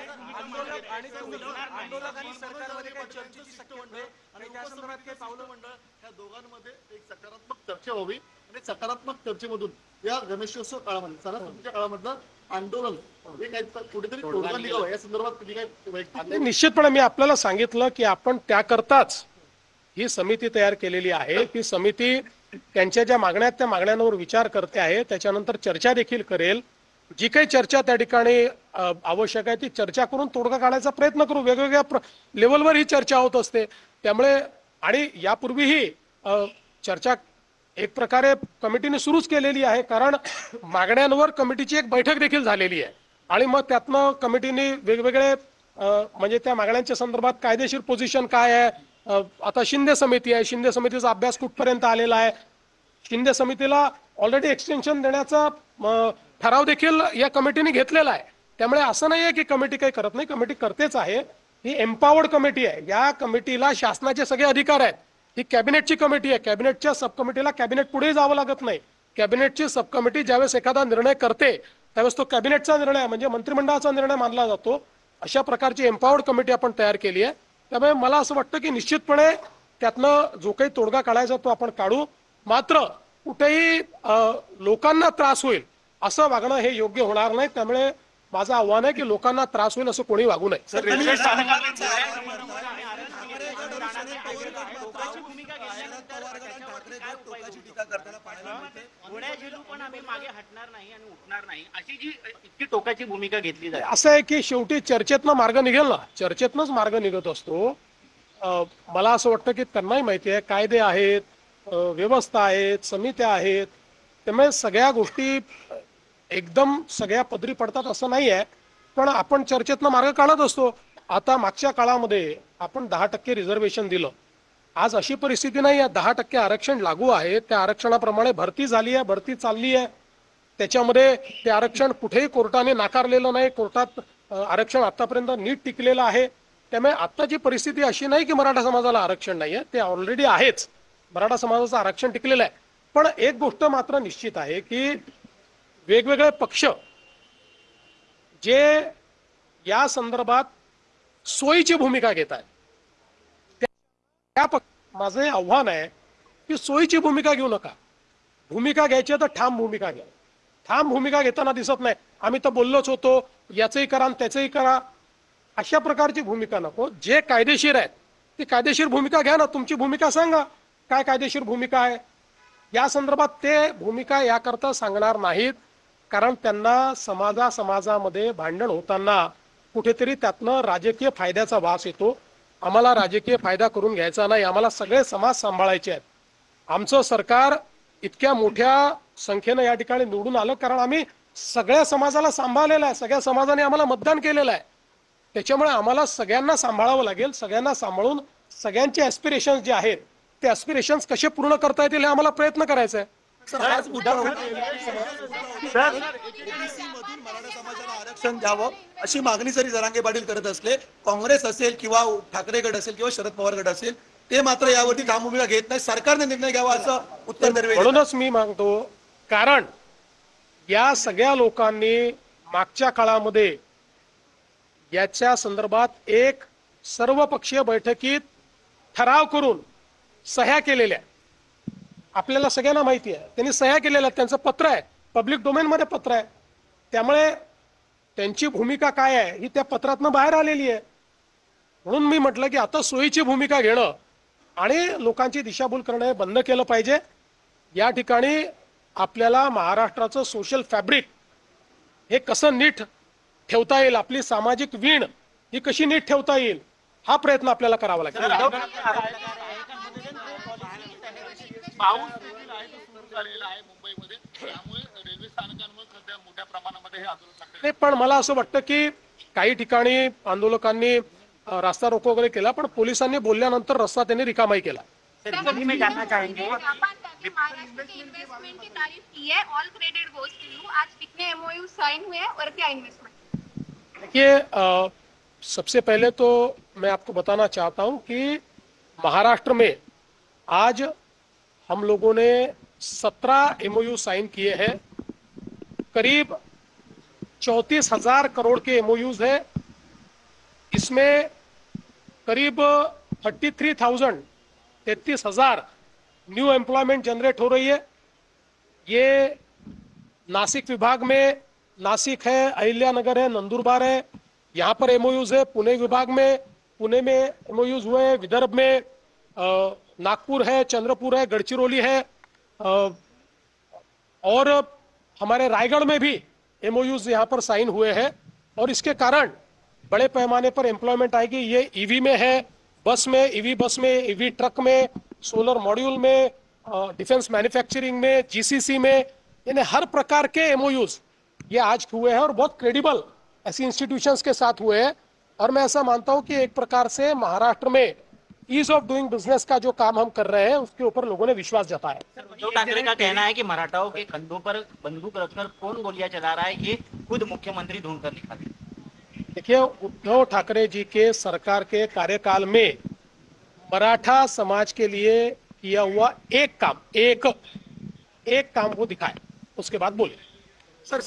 आंदोलकांनी सरकारमध्ये काही चर्चेची शक्यता आणि त्या संदर्भात काही पावलं मंडळ या दोघांमध्ये एक सकारात्मक चर्चा व्हावी आणि सकारात्मक चर्चेमधून या गणेशोत्सव काळामध्ये सणासुदीच्या काळामधलं आंदोलन हे काही कुठेतरी तोडगा निघावं या संदर्भात तुम्ही काय वैयक्तिक निश्चितपणे मी आपल्याला सांगितलं की आपण त्याकरताच ही समिती तयार केलेली आहे. ही समिती त्यांच्या ज्या मागण्या आहेत त्या मागण्यांवर विचार करते आहे, त्याच्यानंतर चर्चा देखील करेल. जी काही चर्चा त्या ठिकाणी आवश्यक आहे ती चर्चा करून तोडगा काढायचा प्रयत्न करू. वेगवेगळ्या लेवलवर ही चर्चा होत असते. त्यामुळे आणि यापूर्वीही चर्चा एक प्रकारे कमिटीने सुरूच केलेली आहे, कारण मागण्यांवर कमिटीची एक बैठक देखील झालेली आहे आणि मग त्यातनं कमिटीने वेगवेगळे म्हणजे त्या मागण्यांच्या संदर्भात कायदेशीर पोझिशन काय आहे. आता शिंदे समिती आहे, शिंदे समितीचा अभ्यास कुठपर्यंत आलेला आहे. शिंदे समितीला ऑलरेडी एक्सटेन्शन देण्याचा ठराव देखील या कमिटीने घेतलेला आहे. त्यामुळे असं नाही आहे की कमिटी काही करत नाही, कमिटी करतेच आहे. ही एम्पावर्ड कमिटी आहे. या कमिटीला शासनाचे सगळे अधिकार आहेत. ही कॅबिनेटची कमिटी आहे. कॅबिनेटच्या सब कमिटीला कॅबिनेट पुढे जावं लागत नाही. कॅबिनेटची सब कमिटी ज्यावेळेस एखादा निर्णय करते त्यावेळेस तो कॅबिनेटचा निर्णय म्हणजे मंत्रिमंडळाचा निर्णय मानला जातो. अशा प्रकारची एम्पावर्ड कमिटी आपण तयार केली आहे. त्यामुळे मला असं वाटतं की निश्चितपणे त्यातनं जो काही तोडगा काढायचा तो आपण काढू. मात्र कुठेही लोकांना त्रास होईल असं वागणं हे योग्य होणार नाही. त्यामुळे माझं आव्हान आहे की लोकांना त्रास होईल असं कोणी वागू नये. टोकाची भूमिका घेतली जाते. असं आहे की शेवटी चर्चेतनं मार्ग निघेल ना, चर्चेतनंच मार्ग निघत असतो. मला असं वाटतं की त्यांनाही माहिती आहे कायदे आहेत, व्यवस्था आहेत, समित्या आहेत. त्यामुळे सगळ्या गोष्टी एकदम सगळ्या पदरी पडतात असं नाही आहे, पण आपण चर्चेतनं मार्ग काढत असतो. आता मागच्या काळामध्ये आपण 10% रिझर्वेशन दिलं. आज अशी परिस्थिती नाही आहे. 10% आरक्षण लागू आहे. त्या आरक्षणाप्रमाणे भरती झाली आहे, भरती चालली आहे. त्याच्यामध्ये ते आरक्षण कुठेही कोर्टाने नाकारलेलं नाही. कोर्टात आरक्षण आतापर्यंत नीट टिकलेलं आहे. त्यामुळे आत्ताची परिस्थिती अशी नाही की मराठा समाजाला आरक्षण नाही आहे, ते ऑलरेडी आहेच. मराठा समाजाचं आरक्षण टिकलेलं आहे. पण एक गोष्ट मात्र निश्चित आहे की वेगवेगळे पक्ष जे या संदर्भात सोयीची भूमिका घेत आहेत माझं आव्हान आहे की सोयीची भूमिका घेऊ नका. भूमिका घ्यायची तर ठाम भूमिका घ्या. ठाम भूमिका घेताना दिसत नाही. आम्ही तर बोललोच होतो, याचंही करा आणि त्याचंही करा, अशा प्रकारची भूमिका नको. जे कायदेशीर आहेत ती कायदेशीर भूमिका घ्या ना. तुमची भूमिका सांगा काय कायदेशीर भूमिका आहे. या संदर्भात ते भूमिका याकरता सांगणार नाहीत, कारण त्यांना समाजामध्ये भांडण होताना कुठेतरी त्यातनं राजकीय फायद्याचा वास येतो. आम्हाला राजकीय फायदा करून घ्यायचा नाही. आम्हाला सगळे समाज सांभाळायचे आहेत. आमचं सरकार इतक्या मोठ्या संख्येनं या ठिकाणी निवडून आलं कारण आम्ही सगळ्या समाजाला सांभाळलेलं आहे. सगळ्या समाजाने आम्हाला मतदान केलेलं आहे. त्याच्यामुळे आम्हाला सगळ्यांना सांभाळावं लागेल. सगळ्यांना सांभाळून सगळ्यांचे ॲस्पिरेशन्स जे आहेत ते ॲस्पिरेशन्स कसे पूर्ण करता येतील हे आम्हाला प्रयत्न करायचा आहे. आरक्षण द्यावं अशी मागणी जरी जरांगे पाटील करत असले, काँग्रेस असेल किंवा ठाकरे गट असेल किंवा शरद पवार गट असेल, ते मात्र यावरती ठाम भूमिका घेत नाही. सरकारने निर्णय घ्यावा असं उत्तर द्यावे. म्हणूनच मी मागतो, कारण या सगळ्या लोकांनी मागच्या काळामध्ये याच्या संदर्भात एक सर्वपक्षीय बैठकीत ठराव करून सह्या केलेल्या आपल्याला सगळ्यांना माहिती आहे. त्यांनी सह्या केलेल्या, त्यांचं पत्र आहे, पब्लिक डोमेनमध्ये पत्र आहे. त्यामुळे त्यांची भूमिका काय आहे ही त्या पत्रातनं बाहेर आलेली आहे. म्हणून मी म्हटलं की आता सोयीची भूमिका घेणं आणि लोकांची दिशाभूल करणं हे बंद केलं पाहिजे. या ठिकाणी आपल्याला महाराष्ट्राचं सोशल फॅब्रिक हे कसं नीट ठेवता येईल, आपली सामाजिक वीण ही कशी नीट ठेवता येईल, हा प्रयत्न आपल्याला करावा लागेल. पाऊस देखील आहे तो सुरू झालेला आहे मुंबईमध्ये, त्यामुळे रेल्वे स्थानकांवर सध्या मोठ्या प्रमाणामध्ये हे आंदोलन नाही, पण मला असं वाटतं की काही ठिकाणी आंदोलकांनी रास्ता रोको वगैरे केला, पण पोलिसांनी बोलल्यानंतर रस्ता त्यांनी रिकामाही केला. देखिए, सबसे पहले तो मैं आपको बताना चाहता हूं कि महाराष्ट्र में आज हम लोगों ने 17 एमओयू साइन किए हैं. करीब 34,000 करोड़ के एमओयूज है. इसमें करीब 33,000 न्यू एम्प्लॉयमेंट जनरेट हो रही है। ये नासिक विभाग में, नासिक है, अहिल्यानगर है, नंदुरबार है, यहाँ पर एमओयूज है। पुणे विभाग में, पुणे में एमओयूज हुए हैं। विदर्भ में नागपुर है, चंद्रपुर है, गढ़चिरौली है, और हमारे रायगढ़ में भी एमओयूज यहाँ पर साइन हुए हैं। और इसके कारण बड़े पैमाने पर एम्प्लॉयमेंट आएगी। ये ईवी में है, बस में, ईवी बस में, ईवी ट्रक में, सोलर मॉड्यूल में, डिफेंस मैन्युफैक्चरिंग में, जीसीसी में, यानी हर प्रकार के एमओयूज ये आज हुए हैं और बहुत क्रेडिबल ऐसी इंस्टीट्यूशंस के साथ हुए हैं। और मैं ऐसा मानता हूं कि एक प्रकार से महाराष्ट्र में ईज ऑफ डूइंग बिजनेस का जो काम हम कर रहे हैं उसके ऊपर लोगों ने विश्वास जताया। उद्धव ठाकरे का कहना है कि मराठाओं के कंधों पर बंदूक रखकर कौन गोलियां चला रहा है, ये खुद मुख्यमंत्री ढूंढ कर दिखाते हैं। देखिए, उद्धव ठाकरे जी के सरकार के कार्यकाल में मराठा समाज के लिए किया हुआ एक काम वो दिखाए, उसके बाद बोले। सर